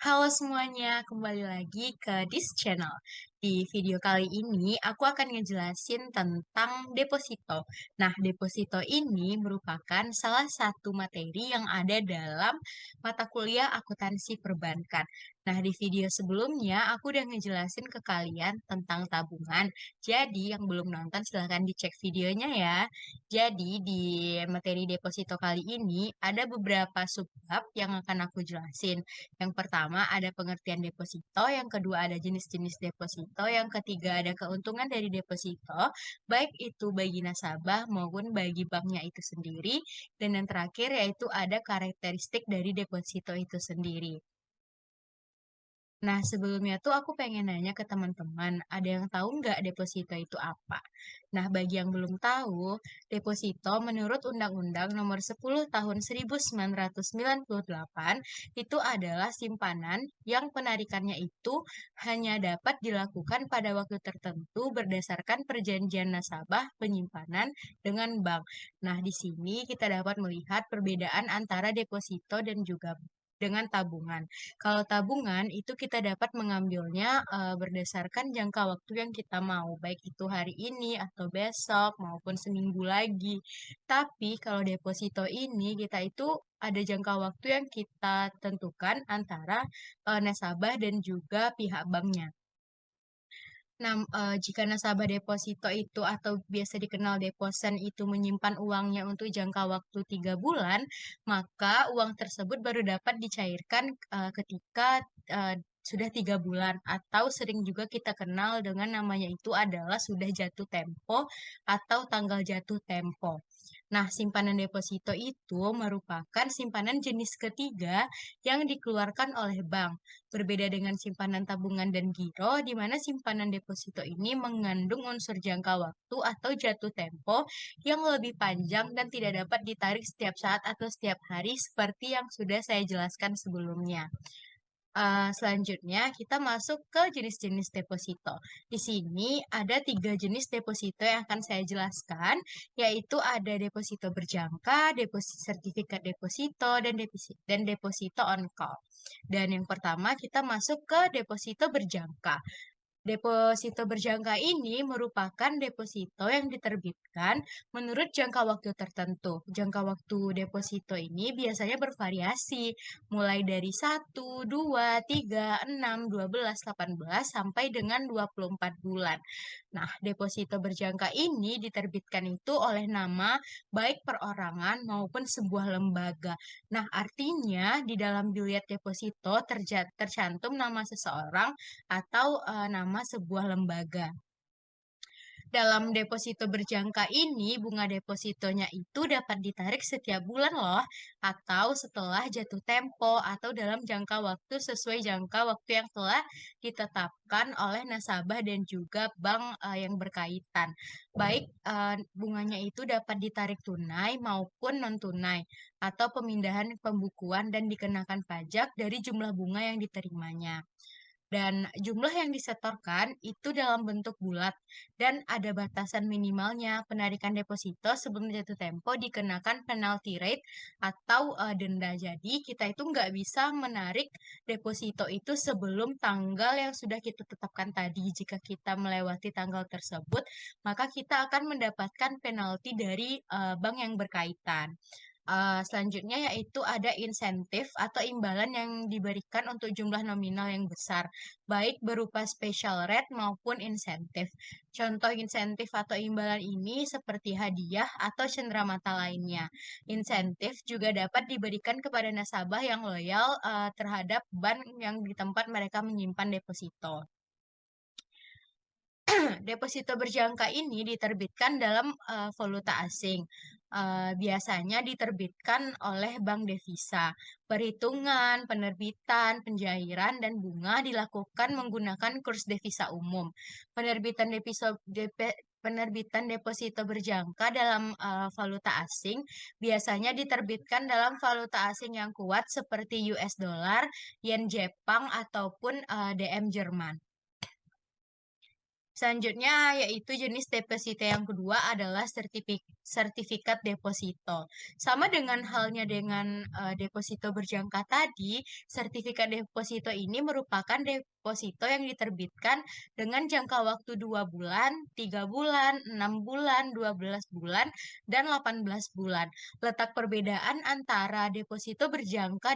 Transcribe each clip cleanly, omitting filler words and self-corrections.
Halo semuanya, kembali lagi ke this channel. Di video kali ini, aku akan ngejelasin tentang deposito. Nah, deposito ini merupakan salah satu materi yang ada dalam mata kuliah akuntansi perbankan. Nah, di video sebelumnya, aku udah ngejelasin ke kalian tentang tabungan. Jadi, yang belum nonton silahkan dicek videonya ya. Jadi, di materi deposito kali ini, ada beberapa subbab yang akan aku jelasin. Yang pertama ada pengertian deposito, yang kedua ada jenis-jenis deposito, yang ketiga ada keuntungan dari deposito, baik itu bagi nasabah maupun bagi banknya itu sendiri, dan yang terakhir yaitu ada karakteristik dari deposito itu sendiri. Nah, sebelumnya tuh aku pengen nanya ke teman-teman, ada yang tahu nggak deposito itu apa? Nah, bagi yang belum tahu, deposito menurut Undang-Undang Nomor 10 Tahun 1998 itu adalah simpanan yang penarikannya itu hanya dapat dilakukan pada waktu tertentu berdasarkan perjanjian nasabah penyimpanan dengan bank. Nah, di sini kita dapat melihat perbedaan antara deposito dan juga dengan tabungan. Kalau tabungan itu kita dapat mengambilnya, berdasarkan jangka waktu yang kita mau, baik itu hari ini atau besok maupun seminggu lagi. Tapi kalau deposito ini kita itu ada jangka waktu yang kita tentukan antara, nasabah dan juga pihak banknya. Nah, jika nasabah deposito itu atau biasa dikenal deposan itu menyimpan uangnya untuk jangka waktu 3 bulan, maka uang tersebut baru dapat dicairkan, ketika, sudah 3 bulan atau sering juga kita kenal dengan namanya itu adalah sudah jatuh tempo atau tanggal jatuh tempo. Nah, simpanan deposito itu merupakan simpanan jenis ketiga yang dikeluarkan oleh bank. Berbeda dengan simpanan tabungan dan giro, di mana simpanan deposito ini mengandung unsur jangka waktu atau jatuh tempo yang lebih panjang dan tidak dapat ditarik setiap saat atau setiap hari seperti yang sudah saya jelaskan sebelumnya. Selanjutnya kita masuk ke jenis-jenis deposito. Di sini ada 3 jenis deposito yang akan saya jelaskan, yaitu ada deposito berjangka, sertifikat deposito, dan deposito on call. Dan yang pertama kita masuk ke deposito berjangka. Deposito berjangka ini merupakan deposito yang diterbitkan menurut jangka waktu tertentu. Jangka waktu deposito ini biasanya bervariasi, mulai dari 1, 2, 3, 6, 12, 18 sampai dengan 24 bulan. Nah, deposito berjangka ini diterbitkan itu oleh nama baik perorangan maupun sebuah lembaga. Nah, artinya di dalam bilet deposito tercantum nama seseorang atau nama sebuah lembaga. Dalam deposito berjangka ini, bunga depositonya itu dapat ditarik setiap bulan loh, atau setelah jatuh tempo, atau dalam jangka waktu sesuai jangka waktu yang telah ditetapkan oleh nasabah dan juga bank yang berkaitan. Baik bunganya itu dapat ditarik tunai maupun non-tunai, atau pemindahan pembukuan dan dikenakan pajak dari jumlah bunga yang diterimanya. Dan jumlah yang disetorkan itu dalam bentuk bulat dan ada batasan minimalnya. Penarikan deposito sebelum jatuh tempo dikenakan penalty rate atau denda. Jadi kita itu nggak bisa menarik deposito itu sebelum tanggal yang sudah kita tetapkan tadi. Jika kita melewati tanggal tersebut, maka kita akan mendapatkan penalti dari bank yang berkaitan. Selanjutnya yaitu ada insentif atau imbalan yang diberikan untuk jumlah nominal yang besar, baik berupa special rate maupun insentif. Contoh insentif atau imbalan ini seperti hadiah atau cenderamata lainnya. Insentif juga dapat diberikan kepada nasabah yang loyal terhadap bank yang di tempat mereka menyimpan deposito. Deposito berjangka ini diterbitkan dalam valuta asing. Biasanya diterbitkan oleh bank devisa. Perhitungan, penerbitan, pencairan, dan bunga dilakukan menggunakan kurs devisa umum. Penerbitan deposito berjangka dalam valuta asing biasanya diterbitkan dalam valuta asing yang kuat seperti US dollar, yen Jepang, ataupun DM Jerman. Selanjutnya yaitu jenis deposito yang kedua adalah sertifikat deposito. Sama dengan halnya dengan deposito berjangka tadi, sertifikat deposito ini merupakan deposito yang diterbitkan dengan jangka waktu 2 bulan, 3 bulan, 6 bulan, 12 bulan, dan 18 bulan. Letak perbedaan antara deposito berjangka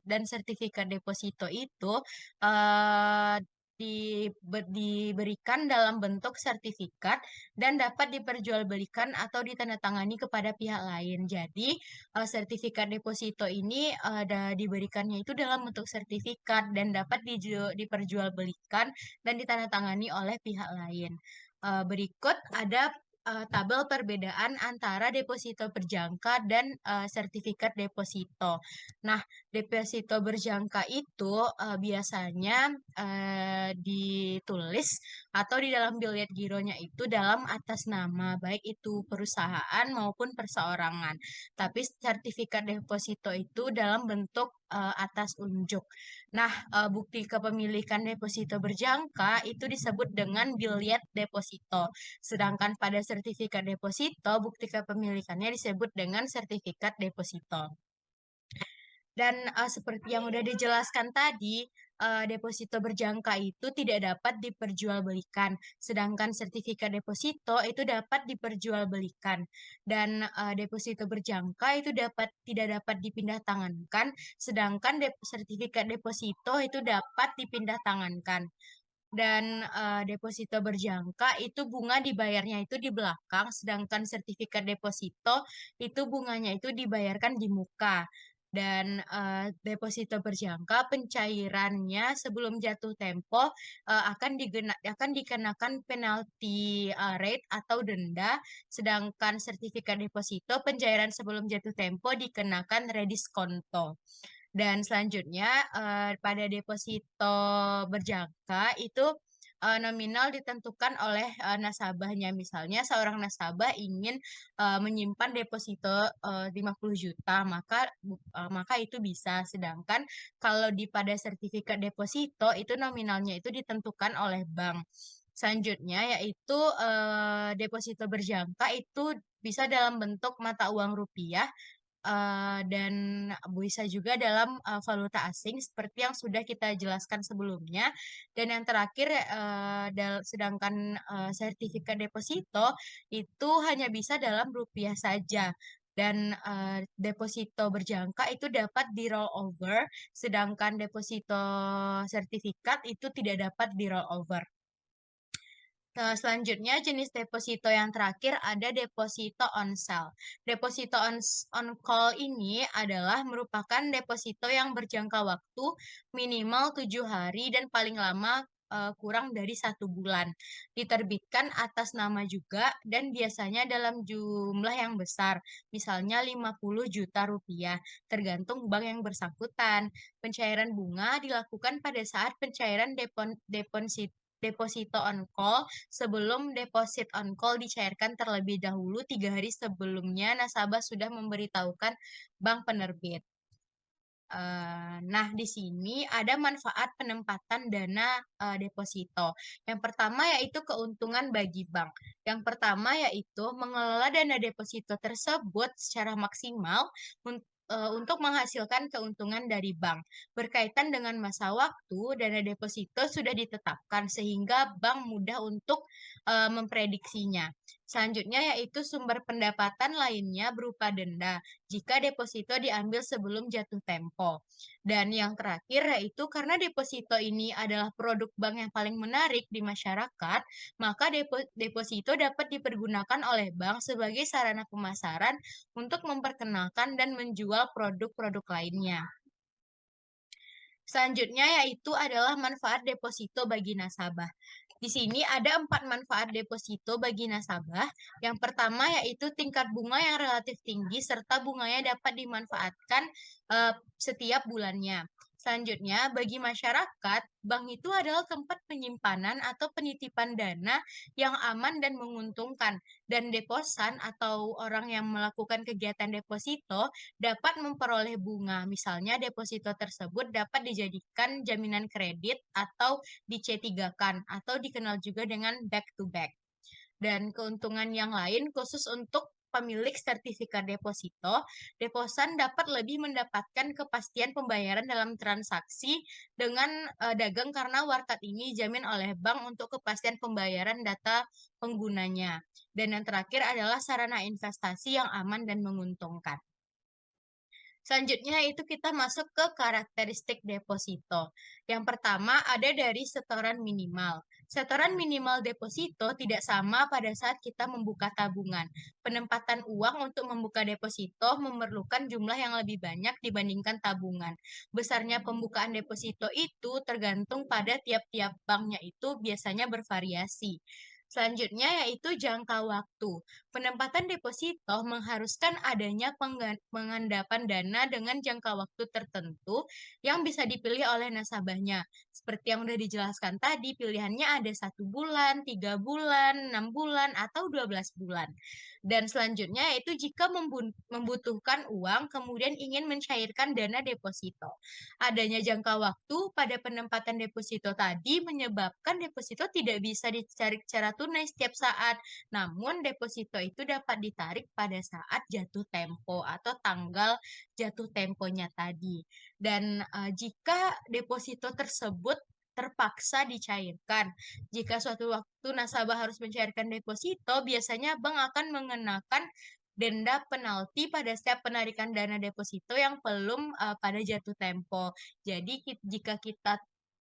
dan sertifikat deposito itu eh, diberikan dalam bentuk sertifikat dan dapat diperjualbelikan atau ditandatangani kepada pihak lain. Jadi, sertifikat deposito ini diberikannya itu dalam bentuk sertifikat dan dapat diperjualbelikan dan ditandatangani oleh pihak lain. Berikut ada tabel perbedaan antara deposito berjangka dan sertifikat deposito. Nah, deposito berjangka itu biasanya ditulis atau di dalam bilet gironya itu dalam atas nama, baik itu perusahaan maupun perseorangan. Tapi sertifikat deposito itu dalam bentuk atas unjuk. Nah, bukti kepemilikan deposito berjangka itu disebut dengan bilet deposito. Sedangkan pada sertifikat deposito, bukti kepemilikannya disebut dengan sertifikat deposito. Dan seperti yang udah dijelaskan tadi, deposito berjangka itu tidak dapat diperjualbelikan, sedangkan sertifikat deposito itu dapat diperjualbelikan. Dan deposito berjangka itu tidak dapat dipindah tangankan, sedangkan sertifikat deposito itu dapat dipindah tangankan. Dan deposito berjangka itu bunga dibayarnya itu di belakang, sedangkan sertifikat deposito itu bunganya itu dibayarkan di muka. Dan deposito berjangka pencairannya sebelum jatuh tempo akan dikenakan penalti rate atau denda, sedangkan sertifikat deposito pencairan sebelum jatuh tempo dikenakan rediskonto. Dan selanjutnya pada deposito berjangka itu nominal ditentukan oleh nasabahnya. Misalnya seorang nasabah ingin menyimpan deposito 50 juta, maka itu bisa. Sedangkan kalau pada sertifikat deposito itu nominalnya itu ditentukan oleh bank. Selanjutnya yaitu deposito berjangka itu bisa dalam bentuk mata uang rupiah dan bisa juga dalam valuta asing seperti yang sudah kita jelaskan sebelumnya. Dan yang terakhir, sedangkan sertifikat deposito itu hanya bisa dalam rupiah saja. Dan deposito berjangka itu dapat di roll over, sedangkan deposito sertifikat itu tidak dapat di roll over. Selanjutnya jenis deposito yang terakhir ada deposito on sale. Deposito on call ini adalah merupakan deposito yang berjangka waktu minimal 7 hari dan paling lama kurang dari 1 bulan. Diterbitkan atas nama juga dan biasanya dalam jumlah yang besar, misalnya 50 juta rupiah, tergantung bank yang bersangkutan. Pencairan bunga dilakukan pada saat pencairan deposito on call sebelum deposit on call dicairkan terlebih dahulu 3 hari sebelumnya nasabah sudah memberitahukan bank penerbit. Nah, di sini ada manfaat penempatan dana deposito. Yang pertama yaitu keuntungan bagi bank. Yang pertama yaitu mengelola dana deposito tersebut secara maksimal untuk menghasilkan keuntungan dari bank. Berkaitan dengan masa waktu, dana deposito sudah ditetapkan sehingga bank mudah untuk memprediksinya. Selanjutnya yaitu sumber pendapatan lainnya berupa denda jika deposito diambil sebelum jatuh tempo. Dan yang terakhir yaitu karena deposito ini adalah produk bank yang paling menarik di masyarakat, maka deposito dapat dipergunakan oleh bank sebagai sarana pemasaran untuk memperkenalkan dan menjual produk-produk lainnya. Selanjutnya yaitu adalah manfaat deposito bagi nasabah. Di sini ada 4 manfaat deposito bagi nasabah. Yang pertama yaitu tingkat bunga yang relatif tinggi serta bunganya dapat dimanfaatkan setiap bulannya. Selanjutnya, bagi masyarakat, bank itu adalah tempat penyimpanan atau penitipan dana yang aman dan menguntungkan. Dan deposan atau orang yang melakukan kegiatan deposito dapat memperoleh bunga. Misalnya, deposito tersebut dapat dijadikan jaminan kredit atau di C3-kan atau dikenal juga dengan back to back. Dan keuntungan yang lain khusus untuk pemilik sertifikat deposito, deposan dapat lebih mendapatkan kepastian pembayaran dalam transaksi dengan dagang karena warkat ini dijamin oleh bank untuk kepastian pembayaran data penggunanya. Dan yang terakhir adalah sarana investasi yang aman dan menguntungkan. Selanjutnya itu kita masuk ke karakteristik deposito. Yang pertama ada dari setoran minimal. Setoran minimal deposito tidak sama pada saat kita membuka tabungan. Penempatan uang untuk membuka deposito memerlukan jumlah yang lebih banyak dibandingkan tabungan. Besarnya pembukaan deposito itu tergantung pada tiap-tiap banknya itu biasanya bervariasi. Selanjutnya yaitu jangka waktu. Penempatan deposito mengharuskan adanya pengendapan dana dengan jangka waktu tertentu yang bisa dipilih oleh nasabahnya. Seperti yang sudah dijelaskan tadi, pilihannya ada 1 bulan, 3 bulan, 6 bulan, atau 12 bulan. Dan selanjutnya yaitu jika membutuhkan uang, kemudian ingin mencairkan dana deposito. Adanya jangka waktu pada penempatan deposito tadi menyebabkan deposito tidak bisa dicari secara tunai setiap saat. Namun, deposito itu dapat ditarik pada saat jatuh tempo atau tanggal jatuh temponya tadi. Dan jika deposito tersebut terpaksa dicairkan. Jika suatu waktu nasabah harus mencairkan deposito, biasanya bank akan mengenakan denda penalti pada setiap penarikan dana deposito yang belum pada jatuh tempo. Jadi jika kita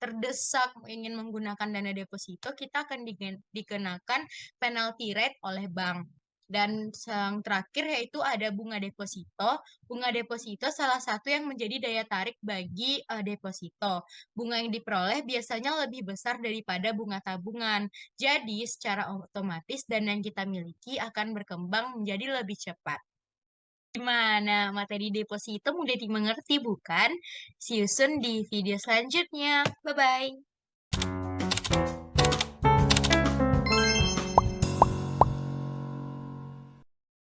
terdesak ingin menggunakan dana deposito, kita akan dikenakan penalty rate oleh bank. Dan yang terakhir yaitu ada bunga deposito. Bunga deposito salah satu yang menjadi daya tarik bagi deposito. Bunga yang diperoleh biasanya lebih besar daripada bunga tabungan. Jadi secara otomatis dana yang kita miliki akan berkembang menjadi lebih cepat. Gimana? Materi deposito mudah dimengerti bukan? See you soon di video selanjutnya. Bye-bye.